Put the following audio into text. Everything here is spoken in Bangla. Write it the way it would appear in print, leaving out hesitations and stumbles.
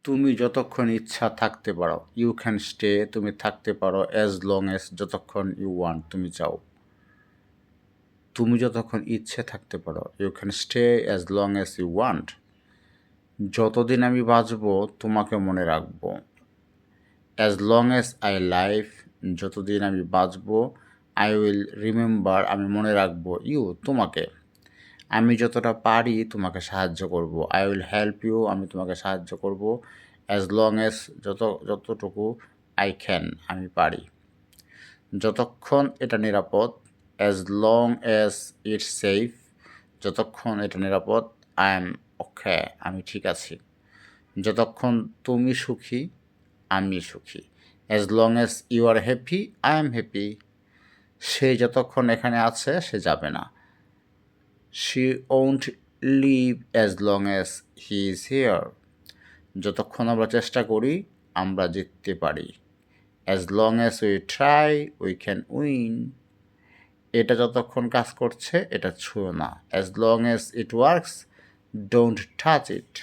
তুমি যতক্ষণ ইচ্ছা থাকতে পারো, ইউ ক্যান স্টে, তুমি থাকতে পারো অ্যাজ লং অ্যাজ, যতক্ষণ ইউ ওয়ান্ট, তুমি চাও। তুমি যতক্ষণ ইচ্ছে থাকতে পারো, you can stay as long as you want. যতদিন আমি বাঁচবো তোমাকে মনে রাখবো, as long as I life, যতদিন আমি বাঁচবো, আই উইল রিমেম্বার, আমি মনে রাখবো, ইউ, তোমাকে। আমি যতটা পারি তোমাকে সাহায্য করব, আই উইল হেল্প ইউ, আমি তোমাকে সাহায্য করব, অ্যাজ লং অ্যাজ, যতটুকু আই ক্যান, আমি পারি। যতক্ষণ এটা নিরাপদ, as long as it's safe, যতক্ষণ এটা নিরাপদ, আই এম ওকে, আমি ঠিক আছি। যতক্ষণ তুমি সুখী, আমি সুখী, as long as you are happy, I am happy. সে যতক্ষণ এখানে আছে সে যাবে না, she won't leave as long as he is here. যতক্ষণ আমরা চেষ্টা করি আমরা জিততে পারি, as long as we try we can win. এটা যতক্ষণ কাজ করছে এটা ছুঁয়ো না, as long as it works don't touch it.